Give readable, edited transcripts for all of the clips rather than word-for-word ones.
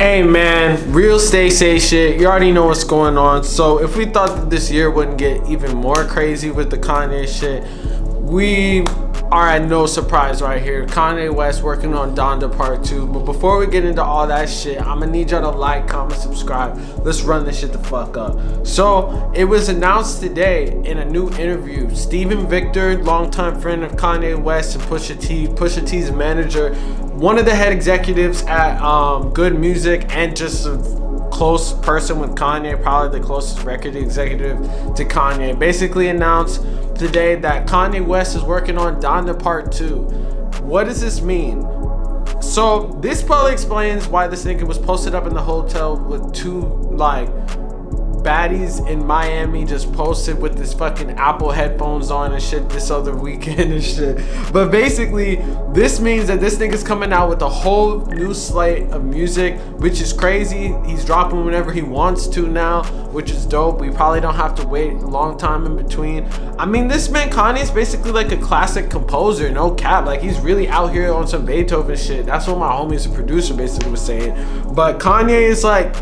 Hey man, real stay shit. You already know what's going on. So if we thought that this year wouldn't get even more crazy with the Kanye shit, we are at no surprise right here. Kanye West working on Donda Part 2. But before we get into all that shit, I'm gonna need y'all to like, comment, subscribe. Let's run this shit the fuck up. So it was announced today in a new interview. Steven Victor, longtime friend of Kanye West and Pusha T's manager, one of the head executives at Good Music, and just a close person with Kanye, probably the closest record executive to Kanye, basically announced today that Kanye West is working on Donda Part 2. What does this mean? So this probably explains why this nigga was posted up in the hotel with two baddies in Miami, just posted with this fucking Apple headphones on and shit this other weekend and shit. But basically, this means that this nigga's coming out with a whole new slate of music, which is crazy. He's dropping whenever he wants to now, which is dope. We probably don't have to wait a long time in between. I mean, this man Kanye's basically like a classic composer, no cap. Like, he's really out here on some Beethoven shit. That's what my homie's the producer basically was saying. But Kanye is like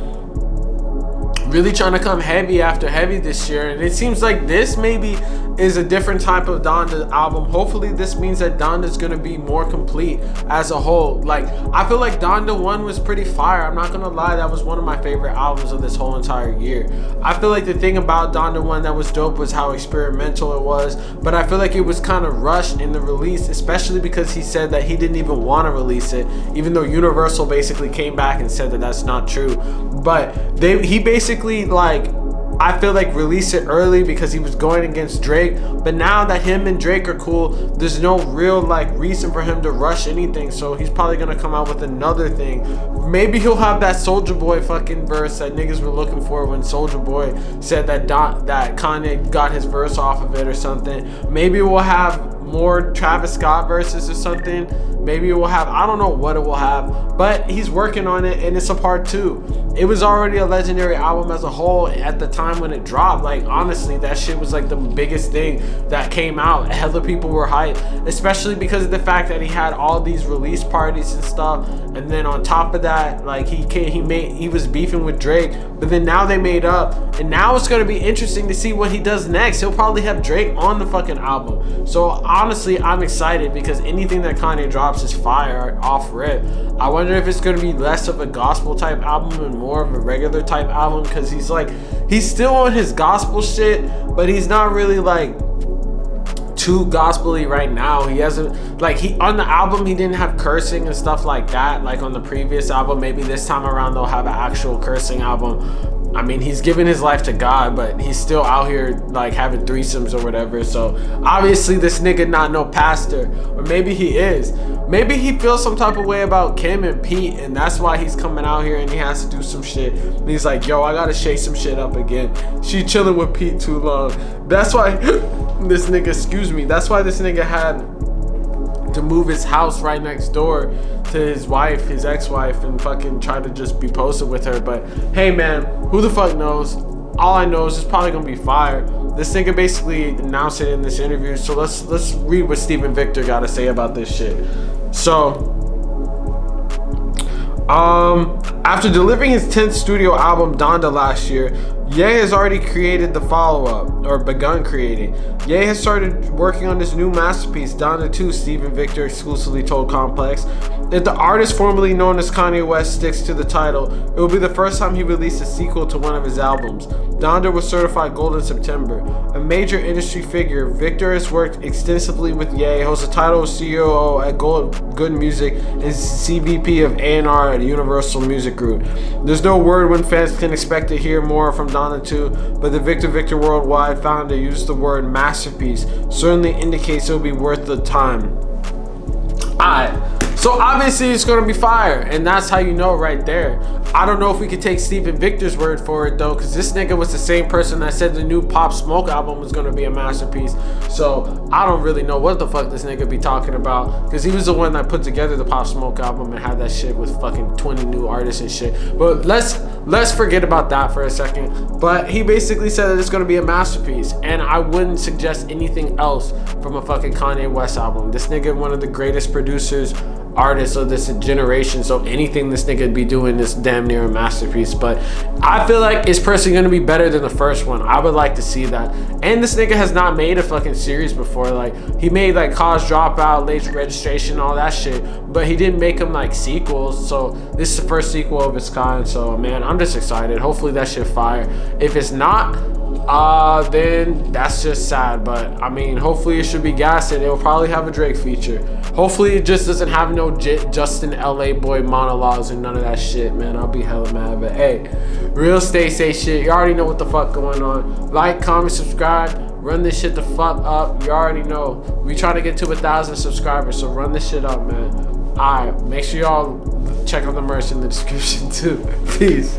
really trying to come heavy after heavy this year, and it seems like this maybe is a different type of Donda album. Hopefully this means that Donda is going to be more complete as a whole. Like, I feel like Donda 1 was pretty fire. I'm not gonna lie, that was one of my favorite albums of this whole entire year. I feel like the thing about Donda 1 that was dope was how experimental it was, but I feel like it was kind of rushed in the release, especially because he said that he didn't even want to release it, even though Universal basically came back and said that that's not true. But he basically, I feel like released it early because he was going against Drake. But now that him and Drake are cool, there's no real reason for him to rush anything. So he's probably gonna come out with another thing. Maybe he'll have that Soulja Boy fucking verse that niggas were looking for when Soulja Boy said that Kanye got his verse off of it or something. Maybe we'll have more Travis Scott verses or something. Maybe it will have, I don't know what it will have, but he's working on it, and it's a part 2. It was already a legendary album as a whole at the time when it dropped. Like, honestly, that shit was like the biggest thing that came out. Hella people were hyped, especially because of the fact that he had all these release parties and stuff. And then on top of that, like, he was beefing with Drake, but then now they made up, and now it's gonna be interesting to see what he does next. He'll probably have Drake on the fucking album. So honestly, I'm excited because anything that Kanye drops is fire off rip. I wonder if it's gonna be less of a gospel type album and more of a regular type album, because he's still on his gospel shit, but he's not really too gospel-y right now. He hasn't, on the album he didn't have cursing and stuff like that, like on the previous album. Maybe this time around they'll have an actual cursing album. I mean, he's given his life to God, but he's still out here having threesomes or whatever. So obviously this nigga not no pastor, or maybe he is. Maybe he feels some type of way about Kim and Pete, and that's why he's coming out here and he has to do some shit. And he's like, yo, I gotta shake some shit up again. She chilling with Pete too long. That's why this nigga had to move his house right next door to his wife, his ex-wife, and fucking try to just be posted with her. But hey man, who the fuck knows? All I know is it's probably gonna be fire. This nigga basically announced it in this interview. So let's read what Steven Victor got to say about this shit. So after delivering his 10th studio album Donda last year, Ye has already created the follow-up, or begun creating. Ye has started working on this new masterpiece, Donda 2, Steven Victor exclusively told Complex. If the artist formerly known as Kanye West sticks to the title, it will be the first time he released a sequel to one of his albums. Donda was certified gold in September. A major industry figure, Victor has worked extensively with Ye, holds the title of COO at Good Music, and is CVP of A&R at Universal Music Group. There's no word when fans can expect to hear more from Donda 2, but the Victor Worldwide founder used the word masterpiece. Certainly indicates it'll be worth the time. Alright. So obviously it's gonna be fire, and that's how you know right there. I don't know if we could take Steven Victor's word for it though, because this nigga was the same person that said the new Pop Smoke album was gonna be a masterpiece. So I don't really know what the fuck this nigga be talking about, because he was the one that put together the Pop Smoke album and had that shit with fucking 20 new artists and shit. But let's forget about that for a second. But he basically said that it's gonna be a masterpiece, and I wouldn't suggest anything else from a fucking Kanye West album. This nigga, one of the greatest producers artist of this generation, so anything this nigga be doing is damn near a masterpiece. But I feel like it's personally gonna be better than the first one. I would like to see that. And this nigga has not made a fucking series before. Like, he made like College Dropout, Late Registration, all that shit, but he didn't make them like sequels. So this is the first sequel of its kind. So man, I'm just excited. Hopefully that shit fire. If it's not, then that's just sad. But I mean, hopefully it should be gas, and it'll probably have a Drake feature. Hopefully it just doesn't have no Justin LA Boy monologues and none of that shit, man. I'll be hella mad. But hey, real stay safe shit. You already know what the fuck going on. Like, comment, subscribe, run this shit the fuck up. You already know we trying to get to 1,000 subscribers, so run this shit up, man. Alright, make sure y'all check out the merch in the description too. Peace.